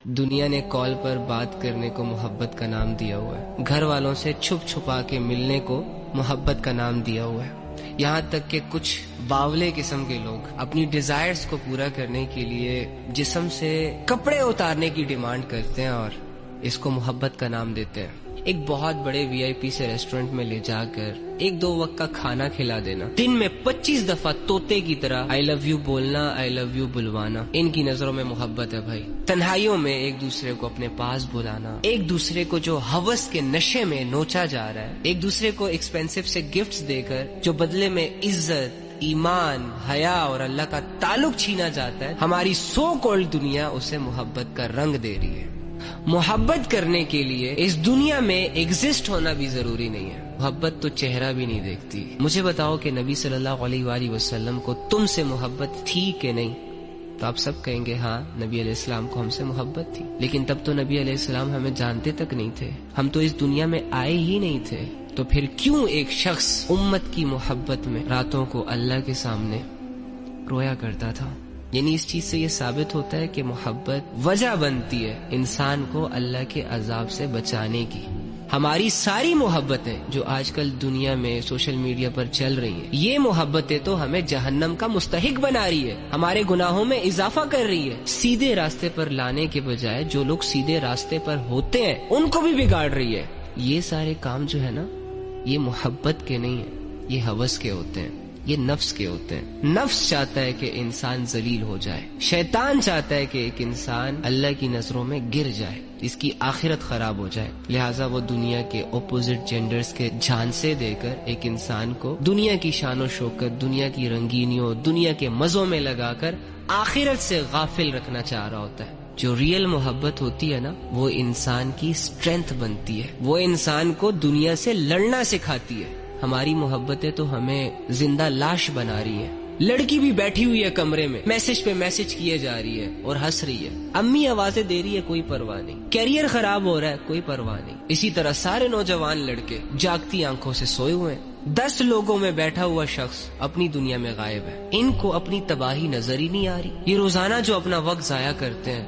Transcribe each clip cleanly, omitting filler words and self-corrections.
دنیا نے کال پر بات کرنے کو محبت کا نام دیا ہوا ہے، گھر والوں سے چھپ چھپا کے ملنے کو محبت کا نام دیا ہوا ہے، یہاں تک کہ کچھ باولے قسم کے لوگ اپنی ڈیزائرز کو پورا کرنے کے لیے جسم سے کپڑے اتارنے کی ڈیمانڈ کرتے ہیں اور اس کو محبت کا نام دیتے ہیں۔ ایک بہت بڑے وی آئی پی سے ریسٹورنٹ میں لے جا کر 1-2 وقت کا کھانا کھلا دینا، دن میں 25 دفعہ طوطے کی طرح آئی لو یو بولنا، آئی لو یو بلوانا، ان کی نظروں میں محبت ہے بھائی۔ تنہائیوں میں ایک دوسرے کو اپنے پاس بلانا، ایک دوسرے کو جو ہوس کے نشے میں نوچا جا رہا ہے، ایک دوسرے کو ایکسپینسو سے گفٹس دے کر جو بدلے میں عزت، ایمان، حیا اور اللہ کا تعلق چھینا جاتا ہے، ہماری سو کالڈ دنیا اسے محبت کا رنگ دے رہی ہے۔ محبت کرنے کے لیے اس دنیا میں ایگزسٹ ہونا بھی ضروری نہیں ہے، محبت تو چہرہ بھی نہیں دیکھتی۔ مجھے بتاؤ کہ نبی صلی اللہ علیہ وآلہ وسلم کو تم سے محبت تھی کہ نہیں؟ تو آپ سب کہیں گے ہاں، نبی علیہ السلام کو ہم سے محبت تھی، لیکن تب تو نبی علیہ السلام ہمیں جانتے تک نہیں تھے، ہم تو اس دنیا میں آئے ہی نہیں تھے۔ تو پھر کیوں ایک شخص امت کی محبت میں راتوں کو اللہ کے سامنے رویا کرتا تھا؟ یعنی اس چیز سے یہ ثابت ہوتا ہے کہ محبت وجہ بنتی ہے انسان کو اللہ کے عذاب سے بچانے کی۔ ہماری ساری محبتیں جو آج کل دنیا میں سوشل میڈیا پر چل رہی ہیں، یہ محبتیں تو ہمیں جہنم کا مستحق بنا رہی ہے، ہمارے گناہوں میں اضافہ کر رہی ہے، سیدھے راستے پر لانے کے بجائے جو لوگ سیدھے راستے پر ہوتے ہیں ان کو بھی بگاڑ رہی ہے۔ یہ سارے کام جو ہے نا، یہ محبت کے نہیں ہیں، یہ ہوس کے ہوتے ہیں، یہ نفس کے ہوتے ہیں۔ نفس چاہتا ہے کہ انسان ذلیل ہو جائے، شیطان چاہتا ہے کہ ایک انسان اللہ کی نظروں میں گر جائے، اس کی آخرت خراب ہو جائے، لہٰذا وہ دنیا کے اپوزٹ جینڈرز کے جھانسے دے کر ایک انسان کو دنیا کی شان و شوکت، دنیا کی رنگینیوں، دنیا کے مزوں میں لگا کر آخرت سے غافل رکھنا چاہ رہا ہوتا ہے۔ جو ریئل محبت ہوتی ہے نا، وہ انسان کی اسٹرینتھ بنتی ہے، وہ انسان کو دنیا سے لڑنا سکھاتی ہے۔ ہماری محبتیں تو ہمیں زندہ لاش بنا رہی ہیں۔ لڑکی بھی بیٹھی ہوئی ہے کمرے میں، میسج پہ میسج کیے جا رہی ہے اور ہنس رہی ہے، امی آوازیں دے رہی ہے، کوئی پرواہ نہیں، کیریئر خراب ہو رہا ہے، کوئی پرواہ نہیں۔ اسی طرح سارے نوجوان لڑکے جاگتی آنکھوں سے سوئے ہوئے ہیں، 10 لوگوں میں بیٹھا ہوا شخص اپنی دنیا میں غائب ہے، ان کو اپنی تباہی نظر ہی نہیں آ رہی۔ یہ روزانہ جو اپنا وقت ضائع کرتے ہیں،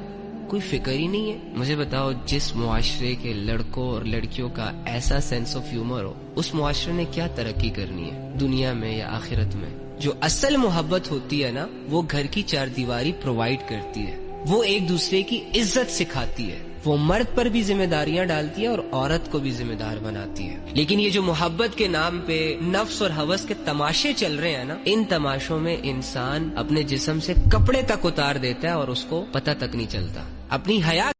کوئی فکر ہی نہیں ہے۔ مجھے بتاؤ، جس معاشرے کے لڑکوں اور لڑکیوں کا ایسا سینس آف ہیومر ہو، اس معاشرے نے کیا ترقی کرنی ہے دنیا میں یا آخرت میں؟ جو اصل محبت ہوتی ہے نا، وہ گھر کی 4 دیواری پرووائڈ کرتی ہے، وہ ایک دوسرے کی عزت سکھاتی ہے، وہ مرد پر بھی ذمہ داریاں ڈالتی ہے اور عورت کو بھی ذمہ دار بناتی ہے۔ لیکن یہ جو محبت کے نام پہ نفس اور ہوس کے تماشے چل رہے ہیں نا، ان تماشوں میں انسان اپنے جسم سے کپڑے تک اتار دیتا ہے اور اس کو پتہ تک نہیں چلتا۔ اپنی حیا